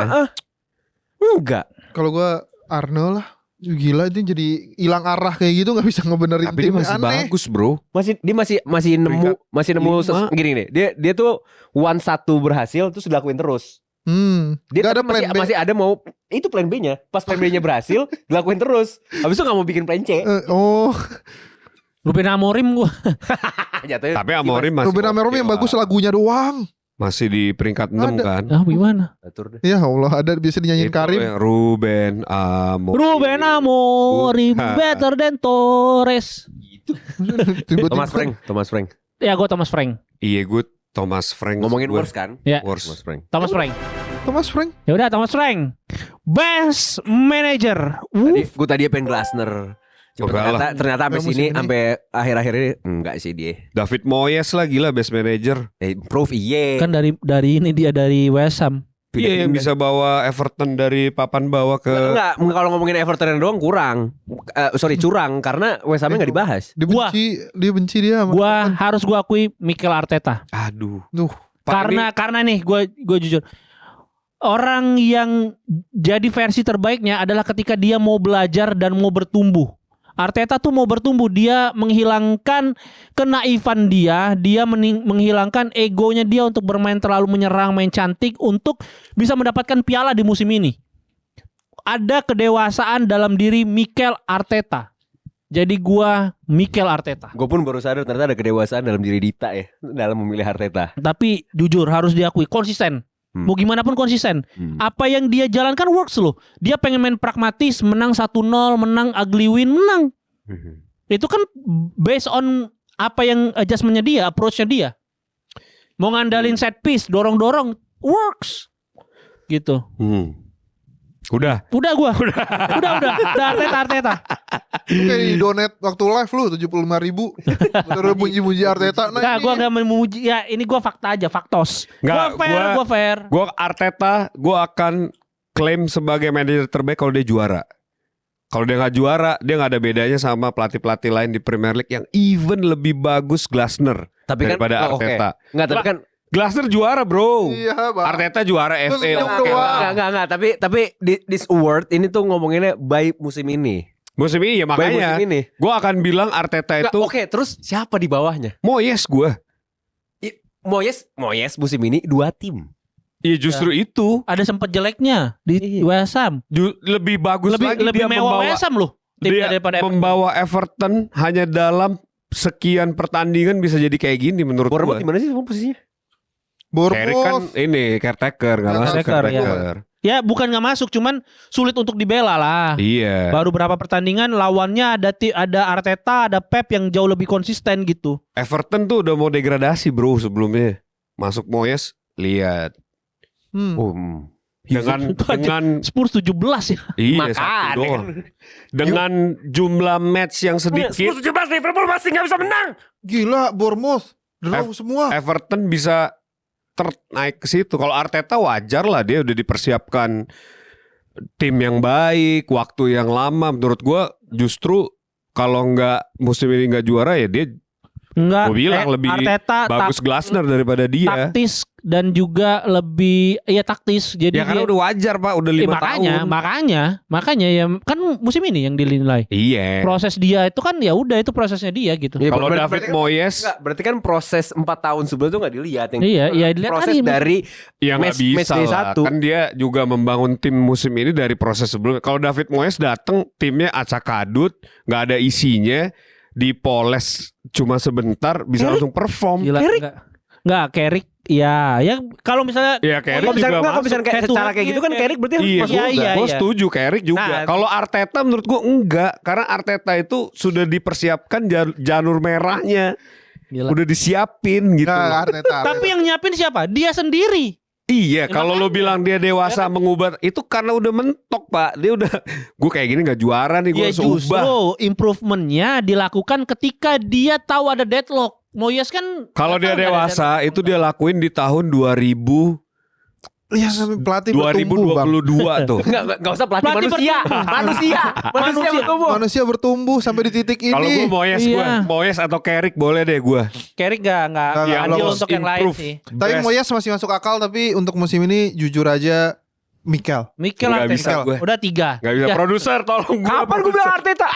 Enggak. Kalau gua Arne lah. Gila dia jadi hilang arah kayak gitu nggak bisa ngebenerin Tapi dia tim masih aneh. bagus bro. Dia masih nemu lima. gini nih. Dia tuh 1-1 berhasil terus dilakuin terus. Dia Gak ada tapi plan B. masih ada mau itu plan B-nya. Pas plan B-nya berhasil, dilakuin terus. Habis itu enggak mau bikin plan C. Oh, Ruben Amorim gua. Jatuhnya Tapi Amorim masih Ruben Amorim oke yang lah. bagus lagunya doang. Masih di peringkat 6 Ada. kan. Ah gimana? atur deh. Ya Allah, ada bisa dinyanyiin Itu Karim. yang Ruben Amorim. Ruben Amorim better than Torres. Tiba-tiba- Thomas Frank. Ya gua Thomas Frank. Iya gue Thomas Frank. Ngomongin gue. worst kan? Ya. Worst. Thomas Frank. Thomas Frank. Thomas Frank. Ya udah Thomas Frank. Best manager. Gue tadi pengen Glasner. Cuma Enggak ternyata sampai Enggak, musim sini ini. sampai akhir-akhir ini enggak sih dia. David Moyes lah gila best manager. Improve iya. Kan dari ini dia dari West Ham. Iya yang bisa bawa Everton dari papan bawah ke Enggak, kalau ngomongin Everton doang kurang. Curang karena West Ham-nya enggak dibahas. Dia benci dia sama Gua harus gua akui Mikel Arteta. aduh. Duh. Pak, Karena nih gue jujur, orang yang jadi versi terbaiknya adalah ketika dia mau belajar dan mau bertumbuh. Arteta tuh mau bertumbuh, dia menghilangkan kenaifan dia menghilangkan egonya dia untuk bermain terlalu menyerang, main cantik untuk bisa mendapatkan piala di musim ini. Ada kedewasaan dalam diri Mikel Arteta. Jadi gua Mikel Arteta. Gue pun baru sadar ternyata ada kedewasaan dalam diri Dita ya dalam memilih Arteta. Tapi jujur harus diakui konsisten. Mau gimana pun konsisten. Apa yang dia jalankan works loh. Dia pengen main pragmatis, menang 1-0, menang ugly win, menang. Itu kan based on apa yang adjustmentnya dia, approachnya dia. Mau ngandalin set piece, dorong-dorong, works. Gitu. Udah. Udah gua. Udah Arteta. Lu kayak di donate waktu live lu 75.000. Terus muji-muji Arteta. Nah, gua enggak memuji ya, ini gua fakta aja, faktos. Nggak, Gua fair. Gue Arteta, gue akan klaim sebagai manajer terbaik kalau dia juara. Kalau dia nggak juara, dia nggak ada bedanya sama pelatih-pelatih lain di Premier League yang even lebih bagus Glasner daripada Arteta. Enggak, tapi kan Glasner juara, bro. Iya, Bang. Arteta juara Terus FA. yang Oke kedua. lah. enggak, tapi this award ini tuh ngomonginnya by musim ini. Musim ini ya By makanya. musim ini. Gue akan bilang Arteta Nggak, itu oke, terus siapa di bawahnya? Moyes gue. Moyes musim ini 2 tim. Iya justru itu Ada sempat jeleknya di West Ham. lebih bagus lagi Lebih dia mewah membawa West Ham loh. Timnya dia daripada Everton. membawa Everton hanya dalam sekian pertandingan bisa jadi kayak gini menurut Bournemouth gue. di mana sih posisinya? Carrick kan Bournemouth. ini caretaker nggak masuk Caretaker, ya. caretaker. Ya bukan nggak masuk, cuman sulit untuk dibela lah. Iya. Baru berapa pertandingan lawannya ada Arteta, ada Pep yang jauh lebih konsisten gitu. Everton tuh udah mau degradasi bro sebelumnya. Masuk Moyes, lihat dengan Itu aja. dengan Spurs 17 ya. iya Makanya satu doang. kan. Dengan jumlah match yang sedikit, 17 Liverpool masih nggak bisa menang. Gila Bournemouth. Draw semua. Everton bisa naik ke situ. Kalau Arteta wajar lah, dia udah dipersiapkan tim yang baik, waktu yang lama. Menurut gua justru kalau nggak musim ini nggak juara ya dia Enggak. Gua bilang lebih Arteta bagus Glasner daripada dia. taktis dan juga lebih taktis. Jadi Ya karena dia, udah wajar Pak, udah 5 tahun. makanya ya kan musim ini yang dinilai. Iya. Proses dia itu kan ya udah itu prosesnya dia gitu. Iya, Kalau berarti- David berarti kan- Moyes Enggak, berarti kan proses 4 tahun sebelum itu nggak dilihat yang Iya, dilihat proses hari. dari ya nggak match bisa day lah. 1. Kan dia juga membangun tim musim ini dari proses sebelumnya. Kalau David Moyes datang timnya acak adut, nggak ada isinya, dipoles cuma sebentar bisa langsung perform. Gila, enggak Carrick ya kalau misalnya Ya Carrick Kalau misalnya juga kalau masuk. misalnya kayak Head to secara head kayak gitu kan ya. Carrick berarti Iya, harus masuk juga. gue setuju Carrick juga. Nah, Kalau Arteta menurut gue enggak, karena Arteta itu sudah dipersiapkan janur merahnya, Gila. udah disiapin gitu. Nah, Arteta. Tapi yang nyiapin siapa? Dia sendiri. Iya, kalau lo bilang dia dewasa mengubah itu karena udah mentok Pak. Dia udah, gue kayak gini nggak juara nih, gue Ya harus ubah. justru improvementnya dilakukan ketika dia tahu ada deadlock. Moyes kan Kalau dia nggak ada dewasa deadlock. itu dia lakuin di tahun 2000 Ya pelatih bertumbuh Bang. 2022 tuh. Enggak usah pelatih Pelatih manusia. Manusia bertumbuh. Manusia bertumbuh sampai di titik Kalau gue ini. Moyes, Iya. Moyes atau Carrick boleh deh gue. Carrick nggak Nggak, adil belum untuk yang lain improve. sih. Tapi Moyes masih masuk akal, tapi untuk musim ini jujur aja Mikel. Mikel Nggak Arteta bisa gue. udah 3. Gak bisa Ya, produser, tolong gue. Kapan gue bilang Arteta?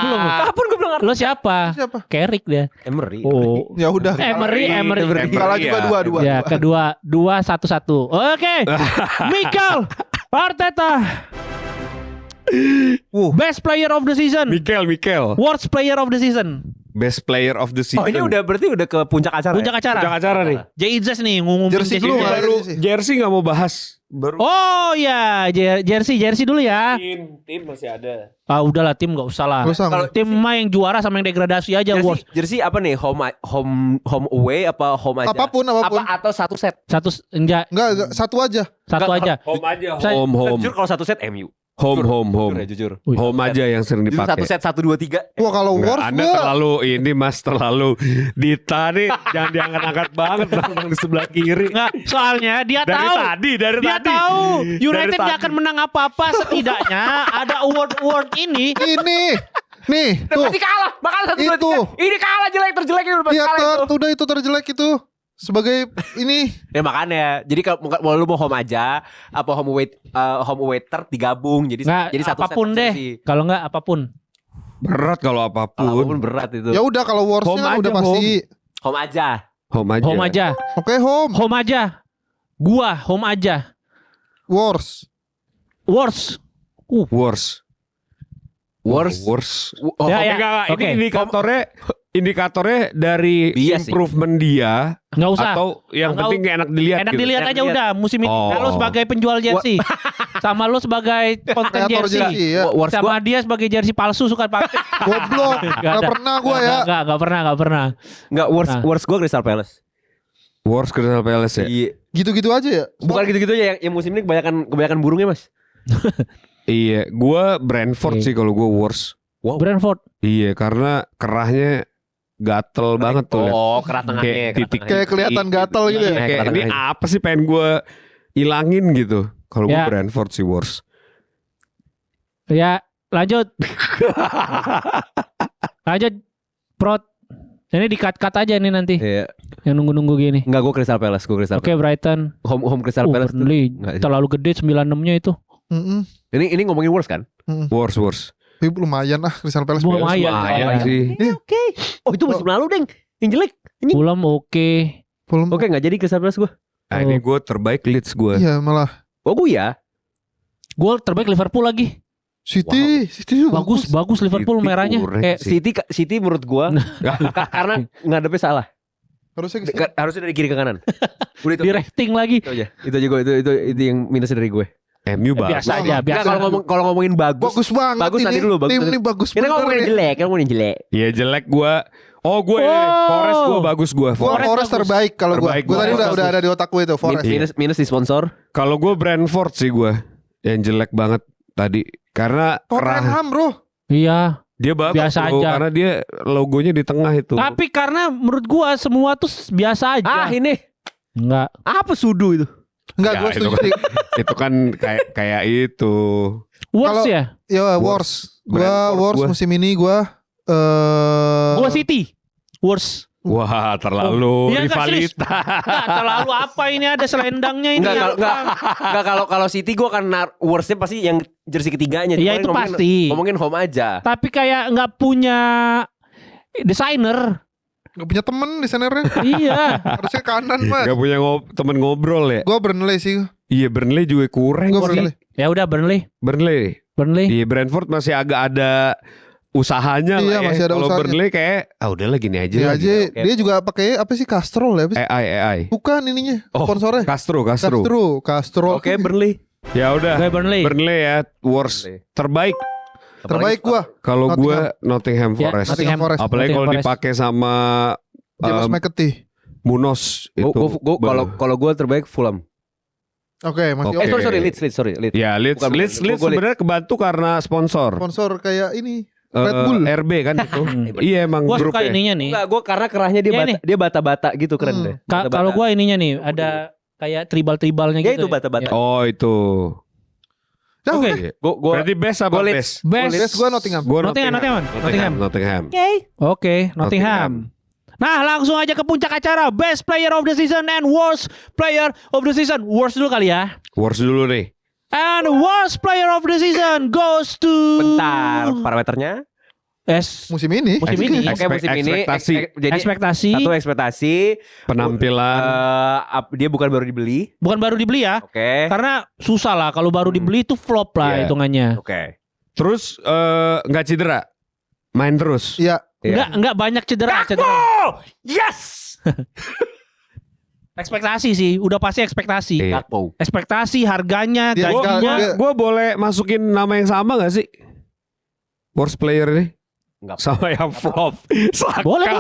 belum. Kapan gue bilang Arteta? Lo siapa? Siapa? Carrick dia. Emery. Oh. Ya udah. Emery. Kalah juga 2-2. Ya, kedua 2-1-1. Oke. Mikel Arteta. Best player of the season. Mikel. Worst player of the season. Best player of the season. Oh, ini udah berarti udah ke puncak acara. Puncak ya? acara. Puncak acara nih. Jay-Z nih ngumumin Jersey Jay-Z. dulu, Jersey. Baru- Jersey nggak mau bahas. Baru Oh ya, jersey dulu ya. tim masih ada. Ah udahlah tim nggak usah lah. Nggak usah. Kalau tim mah yang juara sama yang degradasi aja worst. Jersey apa nih? Home away apa home aja? Apapun. Apa atau satu set? Satu enggak Enggak, satu aja. satu aja. Home aja. Saya- Home. Jujur kalau satu set MU. Home. Jujur ya, jujur. Home aja yang sering Jujur satu dipakai. set 1 2 3. Wah kalau Nggak, worst Anda gua terlalu ini Mas, terlalu Dita nih jangan diangkat-angkat banget bang di sebelah kiri. Enggak, soalnya dia Dari tahu. tadi. Dia tahu United Dari gak akan menang apa-apa, setidaknya ada award ini. ini. Nih, tuh. Masih kalah. Makanya 1 2 Itu. 3. Ini kalah terjelek ini udah pasti Iya, kalah itu. udah itu terjelek itu. Sebagai ini Ya makanya. Jadi kalau lu mau home aja apa home away digabung jadi Nggak, jadi satu apapun set deh. sih. Kalau enggak apapun. Berat kalau Apapun apapun. berat itu. ya udah kalau worstnya Home kan aja, udah pasti. Home aja. Home aja. Home aja. Oke home. Home aja. Gua home aja. Worst. Worst. Worse. Oh, Ya, Oke, ya. enggak. Ini Oke. indikatornya dari Bias sih. improvement dia Enggak usah. atau yang Nggak penting enak dilihat Enak gitu. dilihat Enak aja dilihat. udah musim ini. Oh. Lu sebagai penjual jersey. Sama lu sebagai konten Kreator jersey. jersey ya. Worst Sama dia sebagai jersey palsu suka pakai. Goblok. Gak ada. pernah gua ya. Enggak pernah. Enggak Nah. worst gue Crystal Palace. Worse Crystal Palace ya. Iya. Gitu-gitu aja ya. Bukan gitu-gitu aja yang musim ini kebanyakan burungnya, Mas. Iya, gue Brentford sih kalau gue worst. Brentford. Iya, karena kerahnya gatel banget tuh. Oh, kerat tengahnya. Kayak titik Kayak kelihatan gatel gitu ya. Iya, kayak kerat ini tengahnya. apa sih pengen gue ilangin gitu. Kalau gue Ya. Brentford sih worst. Ya, lanjut. Lanjut. Prot. Ini di-cut aja nih nanti. Iya. Yang nunggu-nunggu gini. Enggak, gue Crystal Palace. Oke, Brighton. Home Crystal Palace. tuh. Burnley. Nggak. Terlalu gede 96-nya itu. Mm-mm. Ini ngomongin worst kan? Worst. Tapi lumayan lah Crystal Palace. Lumayan. Lumayan sih. Oke. Oh, itu musim lalu, Deng. Yang jelek. Fulham oke. Fulham. Oke, enggak jadi Crystal Palace gue. Nah, ini gue terbaik Leeds gue. Iya malah. Oh, gue ya. Gol terbaik Liverpool lagi. City juga Bagus Liverpool City merahnya. kurang Kayak sih. City menurut gua karena ngadepnya salah. Harusnya Harusnya dari kiri ke kanan. Udah itu. di rating lagi. Itu aja. Itu aja gue itu yang minusnya dari gue. MU bagus. Biasa aja, Nggak, biasa. kalau ngomongin bagus. bagus banget Bagus ini. tadi dulu, bagus Tim tadi. ini bagus Kita bener ngomongin ya. jelek, kita ngomongin jelek. Iya jelek gue. Oh gue Oh. Forest gue bagus gue. Gua Forest Forest bagus. terbaik kalau gua. Terbaik Gua tadi gua. udah ada di otak gue itu Forest. Minus di sponsor. Kalau gue Brentford sih gue. Yang jelek banget tadi. Karena kerah. Tottenham bro. Iya. Dia bagus Biasa bro, aja. karena dia logonya di tengah itu. Tapi karena menurut gua semua tuh biasa aja. Ah, ini Enggak. apa sudu itu? Enggak Ya, gue itu setuju kan- sih. Itu kan kayak itu. Worst Kalau- ya? Ya Worst. worst. Gua Brentford worst gua. musim ini gua Gua City. Worst. Wah terlalu Iya, enggak, serius. rivalitas. Enggak terlalu apa ini ada selendangnya ini. Enggak kalau City gue akan worstnya pasti yang jersey ketiganya. Iya, Kemarin itu ngomongin- pasti. Ngomongin home aja. Tapi kayak nggak punya desainer. Gak punya temen di senernya. Iya. Harusnya kanan Pak. Gak punya temen ngobrol ya. Gua Burnley sih. Iya Burnley juga kurang Gua sih. Burnley. Ya udah Burnley. Burnley. Burnley. Iya Brentford masih agak ada usahanya Iya, lah ya. masih ada Kalau usahanya. Burnley kayak udahlah gini aja. Dia lah. aja oke. dia juga pakai apa sih Castrol ya? Apa sih? AI. Bukan ininya Oh, sponsornya. Castro. Castrol. Oke, Burnley. Ya udah. Gue Burnley. Burnley ya worst. Burnley. Terbaik Terbaik gua. kalau gue Nottingham Ya, Forest. Nottingham. Forest. Apalagi kalau Nottingham Forest. dipakai sama James McAtee. Munos itu. Kalau gue terbaik Fulham. Oke, masih Oke. oke. Sorry Leeds. Ya Leeds Bukan, Leeds gua- gua sebenarnya kebantu karena sponsor. Sponsor kayak ini Red Bull. RB kan itu. Iya emang Gua suka grupnya. ininya nih. Enggak, gue karena kerahnya Ya, ini. dia bata-bata gitu keren deh. Bata-bata. Kalau gua ininya nih ada kayak tribal-tribalnya ya gitu. itu bata-bata. Oh itu. Ya Oke. udah. Iya. Gue Berarti best apa gua Leeds. best? Best. Best gua Nottingham. Gua Nottingham. Nottingham. Oke, Nottingham. Nah, langsung aja ke puncak acara. Best Player of the Season and Worst Player of the Season. Worst dulu kali ya. Worst dulu nih. And worst player of the season goes to bentar parameternya. Musim ini. Musim ini. Oke, musim ini Ekspektasi. jadi Ekspektasi. satu ekspektasi Penampilan. dia bukan baru dibeli. Bukan baru dibeli ya. Oke. Karena susah lah kalau baru dibeli itu flop lah Iya. hitungannya. Oke. Terus nggak cedera. Main terus. Iya. Enggak banyak cedera. Yes. Ekspektasi sih, udah pasti ekspektasi. Iya. Gakpo. Ekspektasi harganya, Dia- gajinya. dia- Gue boleh masukin nama yang sama gak sih? Worst player ini Enggak. sama yang flop. Saka. Boleh.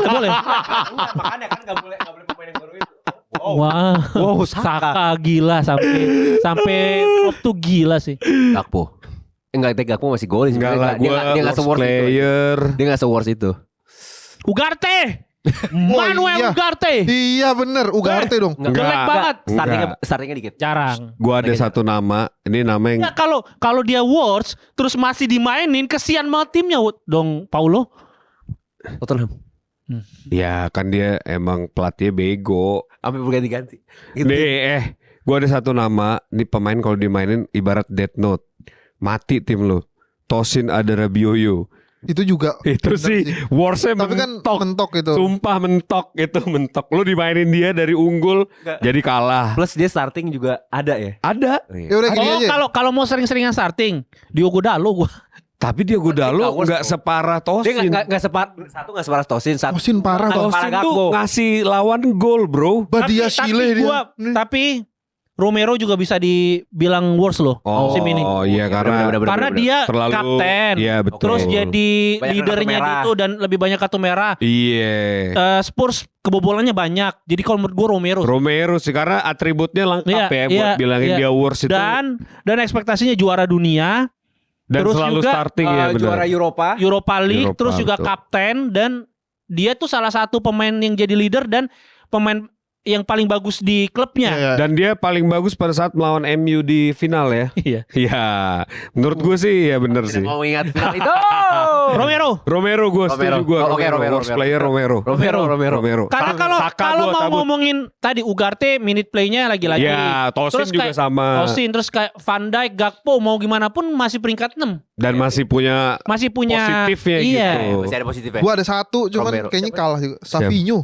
Makanya kan enggak boleh pemain yang baru itu. Wah, Wow, Saka gila sampai flop tuh gila sih. Gakpo. Enggak, Gakpo masih golin Enggak lah, sebenarnya. gue Dia enggak worst se-worst itu. player. Dia enggak se-worst itu. Ugarte, Manuel iya. Ugarte, Iya bener Ugarte dong. jelek banget, Startingnya dikit. jarang. Gue ada satu nama. Ini nama yang Nggak, kalau dia worst terus masih dimainin, kesian banget timnya dong Paulo. Tottenham. ya kan dia emang pelatihnya bego. Sampai berganti-ganti. Gitu. Nih gue ada satu nama. Ini pemain kalau dimainin ibarat Death Note. Mati tim lo. Tosin Adarabioyo. Itu juga. Itu bener sih worstnya Tapi kan mentok. mentok itu. Sumpah mentok itu mentok. Lu dimainin dia dari unggul jadi kalah. Plus dia starting juga ada ya. Ada. Ya udah gini Oh, aja. kalau mau sering-seringan starting, Diogo Dalo gua. Tapi dia Godalo Worst, nggak bro. separah Dia Tosin. enggak separah Tosin. Tosin parah Tosin tau. Tosin Gakpo. tuh ngasih lawan gol bro. Badia Sile dia. Tapi Romero juga bisa dibilang worst loh musim ini. Oh iya karena Karena dia terlalu kapten, Iya betul. terus jadi Banyak leadernya kartu merah. gitu dan lebih banyak kartu merah. Iya. Spurs kebobolannya banyak. Jadi kalau menurut gue Romero sih karena atributnya lengkap Iya, ya buat iya, bilangin iya. dia worst itu. dan ekspektasinya juara dunia, Dan terus selalu juga, starting ya benar. juara Europa. Europa League, Europa, terus juga betul. kapten, dan dia tuh salah satu pemain yang jadi leader dan pemain yang paling bagus di klubnya. Iya. Dan dia paling bagus pada saat melawan MU di final ya. Iya. Iya, menurut gue sih ya bener sih. Mau ingat final itu. Romero gue setuju gue. Oh, oke, Romero, Worst Romero. player Romero. Karena Saka kalau gua mau cabut. ngomongin tadi Ugarte minute playnya lagi-lagi. Ya, Tosin Terus juga kayak sama. Tosin, terus kayak Van Dijk, Gakpo mau gimana pun masih peringkat 6. Dan masih punya iya. positifnya gitu. Masih ada positifnya. Gua ada satu cuman Romero. kayaknya Siapa? kalah juga. Savinho.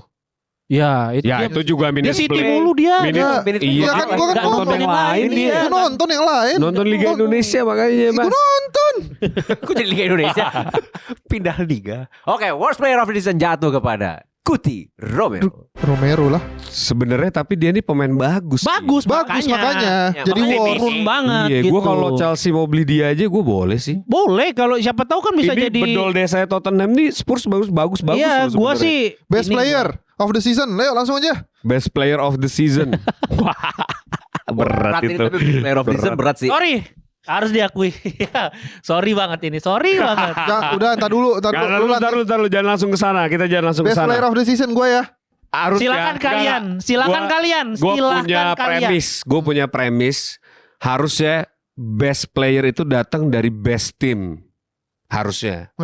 Ya, itu Ya dia, itu juga dia minute City play. mulu dia. Minute- Ya, Minute iya Iya kan gua kan Nggak ngomong nonton yang lain dia. dia. Gua nonton yang lain. Nonton Liga Indonesia makanya Gua Mas. nonton. Kok jadi Liga Indonesia? Pindah liga. Oke, worst player of the season jatuh kepada Kuti Romero. Romero lah. Sebenarnya tapi dia nih pemain bagus. Bagus, Bagus makanya. Ya, Jadi Makanya war. turun banget Iya, gitu. gue kalau Chelsea mau beli dia aja gue boleh sih. Boleh, kalau siapa tahu kan bisa Ini jadi. bedol desa Tottenham nih Spurs bagus Iya, loh gua sebenarnya. sih Best ini player of the season. Leo langsung aja. Best player of the season. Wah, berat ini itu. tapi player of the season berat sih. Sorry, harus diakui. Sorry banget ini, sorry banget. Ya, udah entar dulu, Ntar lu jangan langsung ke sana. Kita jangan langsung ke Best player sana. of the season gue ya. Harus Silakan kalian, silakan kalian, Gue silakan punya kalian. gue punya premis. Harusnya best player itu datang dari best team. Harusnya.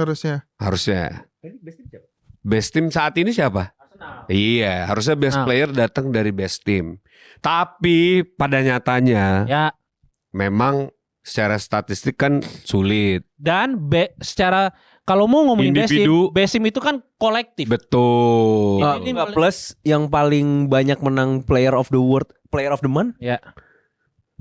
Best team saat ini siapa? Iya, harusnya best Nah. player datang dari best team. Tapi pada nyatanya Ya, memang secara statistik kan sulit. dan secara kalau mau ngomongin Individu. best team itu kan kolektif. Betul. Ini Plus yang paling banyak menang player of the world, player of the month. Ya.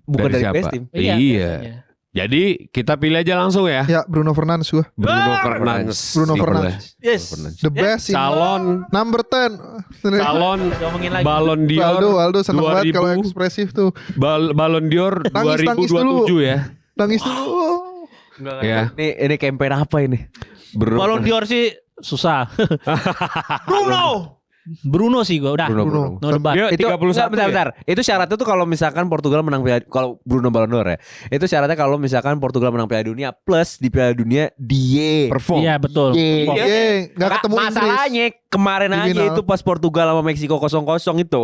Bukan dari siapa? best team. Iya. biasanya. Jadi kita pilih aja langsung ya. Ya Bruno Fernandes gue. Bruno Fernandes. Bruno Fernandes. Yes. The best sih. Calon Number 10. Ngomongin lagi. Ballon d'Or Aldo seneng banget 2000. kalau ekspresif tuh. Ballon d'Or Nangis 2027 ya. Nangis dulu. Ya. Ini campaign apa ini? Ballon d'Or sih susah. Bruno sih gua udah. Bruno. No debat. Dia Itu 31 bentar. Itu syaratnya tuh kalau misalkan Portugal menang kalau Bruno Ballon d'Or ya. Itu syaratnya kalau misalkan Portugal menang Piala Dunia plus di Piala Dunia dia. perform. Iya betul. Iya. Perform. Nggak ketemu Inggris. Masalahnya kemarin Di aja final. itu pas Portugal sama Meksiko 0-0 itu.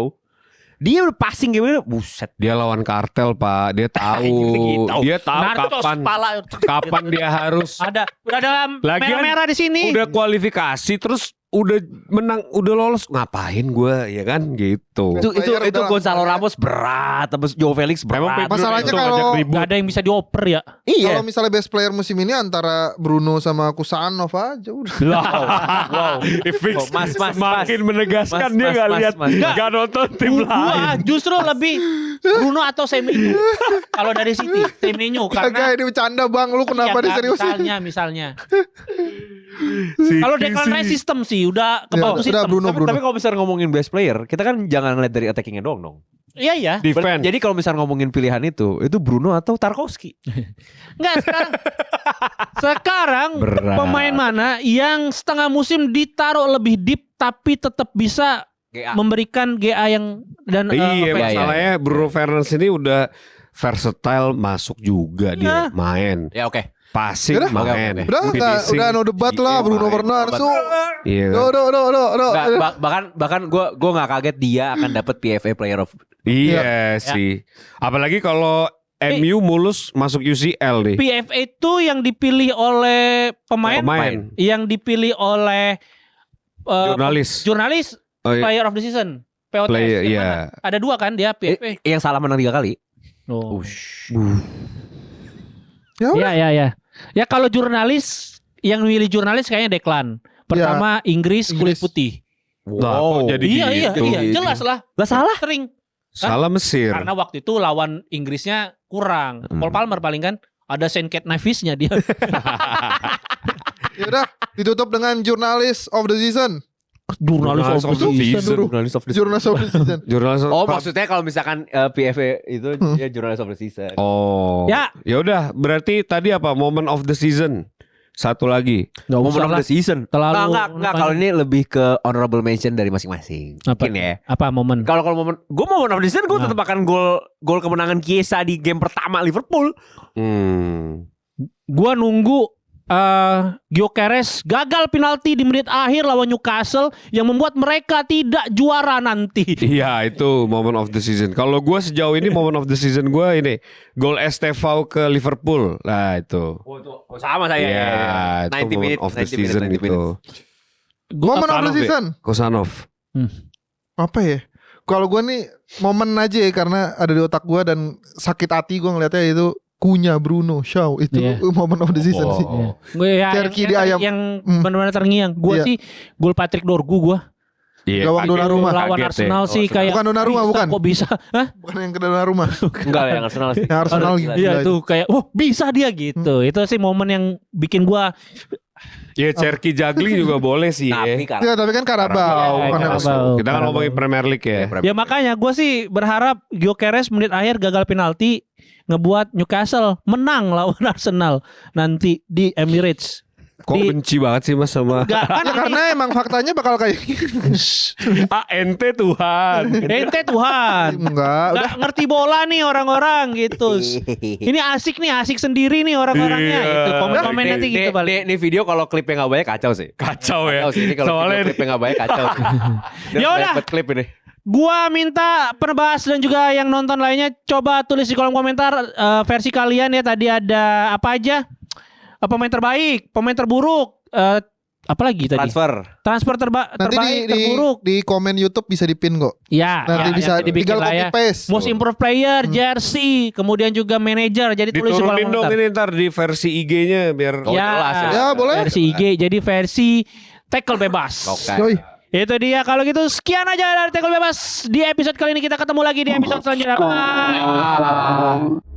Dia udah passing gimana? Buset. Dia lawan kartel, Pak. Dia tahu. Gitu. Dia tahu Narcos, kapan pala. kapan dia harus Ada udah ada Lagian merah-merah di sini. udah kualifikasi terus udah menang, udah lolos, ngapain gue ya kan gitu. Itu Player udah Gonzalo langsung Ramos berat, terus Joe Felix berat. Masalahnya itu kalau- ngajak ribut. Gak ada yang bisa dioper ya. Iya. Kalau misalnya best player musim ini antara Bruno sama Kusanov aja udah. Wow. Fix Mas, makin menegaskan Mas, dia mas, nggak mas, lihat, mas. nggak nonton tim lain. Gua justru lebih Bruno atau Semenyo. Kalau dari City, Semenyo Kagak karena ini bercanda bang, lu kenapa Iya, diseriusin? misalnya. City Kalau Declan sih. Rice sistem sih udah kebantu Ya, udah sistem. Bruno. Tapi kalau misalnya ngomongin best player, kita kan jangan lihat dari attackingnya doang dong. Iya ya. defense. Jadi kalau misalnya ngomongin pilihan itu Bruno atau Tarkowski. Enggak sekarang Berat. pemain mana yang setengah musim ditaruh lebih deep tapi tetap bisa memberikan GA yang dan Iya, offense. masalahnya Bruno Fernandes ini udah versatile, masuk juga dia main. Ya oke. Passing Udah, main. Udah Finishing. udah no debat lah Bruno main. Fernandes. Iya kan? Do. Bahkan gue nggak kaget dia akan dapat PFA Player of. Iya sih. Apalagi kalau MU mulus masuk UCL nih. PFA itu yang dipilih oleh pemain, yang dipilih oleh jurnalis Oh, iya. Player of the Season. POTS. Player, yang iya. mana? Ada dua kan dia PFA. Yang salah menang 3 kali. Oh. Ya udah. Ya. Ya kalau jurnalis yang milih jurnalis kayaknya Declan. Pertama Inggris kulit putih. Lah, kok jadi Iya, gitu? jelas lah. Gak salah. Sering. Salah Mesir. Karena waktu itu lawan Inggrisnya kurang. Paul Palmer paling kan ada Saint Cat Navis-nya dia. Ya udah, ditutup dengan jurnalis of the season. Jurnalis Jurnalis of of the the season. season. Jurnalis of the Jurnalis of the season. Jurnalis. Oh, maksudnya kalau misalkan PFA itu dia jurnalis of the season. Oh. Ya. Ya udah, berarti tadi apa? Moment of the season. Satu lagi. Nggak Moment usah of lah. the season. Terlalu- Enggak. Kalau ini lebih ke honorable mention dari masing-masing. Apa? Mungkin ya. Apa momen? Kalau momen, gue moment of the season gue Nah. tetap akan gol kemenangan Chiesa di game pertama Liverpool. Gua nunggu Gyökeres gagal penalti di menit akhir lawan Newcastle yang membuat mereka tidak juara nanti. Iya, itu moment of the season. Kalau gue sejauh ini moment of the season gue ini gol Estevao ke Liverpool. Nah itu. Oh, sama saya. Iya, ya. itu 90 moment minutes of the 90 season minutes, 90 itu. minutes. Moment of the Kosanov ya? season. Kosanov. Apa ya? Kalau gue nih momen aja ya, karena ada di otak gue dan sakit hati gue ngeliatnya itu Kunya Bruno Shaw itu Iya. moment of the season sih. Gue ya Cherky di ayam. yang benar-benar terngiang. Gue Iya. sih gol Patrick Dorgu gue Iya, Gawang kaget. Donnarumma. lawan Kaget Arsenal deh. sih kayak Bukan Donnarumma, bisa, bukan. kok bisa? Hah? Bukan yang ke dalam rumah. Enggak yang Arsenal sih. Yang Arsenal Gila. gila. Iya itu kayak wah bisa dia gitu. Itu sih momen yang bikin gue Ya Cherky juggling juga boleh sih ya. Tapi kan Iya, tapi kan Karabau, Iya, bukan yang Karabau. Kita kan ngomongin Premier League ya. ya makanya gue sih berharap Gyökeres menit akhir gagal penalti ngebuat Newcastle menang lawan Arsenal nanti di Emirates. Kok Di- benci banget sih Mas sama Enggak kan Ya karena emang faktanya bakal kayak ente Tuhan. ente Tuhan. enggak, udah Nggak ngerti bola nih orang-orang gitu. Ini asik nih, asik sendiri nih orang-orangnya. Iya. Gitu. Komen-komen nanti gitu nih, balik. nih video kalau klipnya nggak banyak kacau sih. Kacau ya. Kacau sih ini kalau Soalnya video klipnya nggak banyak kacau. Ya udah. Dapat klip ini. Gua minta penebas dan juga yang nonton lainnya coba tulis di kolom komentar versi kalian ya. Tadi ada apa aja? Pemain terbaik, pemain terburuk, apa lagi tadi? Transfer nanti terbaik, terburuk. di komen YouTube bisa dipin kok. Ya, Nanti ya, bisa nanti dibikin tinggal lah copy ya. paste. Most improved player, jersey, kemudian juga manager. Jadi tulis di kolom diturunin dong komentar. ini ntar di versi IG-nya biar Ya, jelas ya. Ya, boleh. Versi IG, jadi versi tackle bebas. Oke. Yoi. Itu dia. Kalau gitu sekian aja dari tackle bebas di episode kali ini. Kita ketemu lagi di episode selanjutnya. Bye.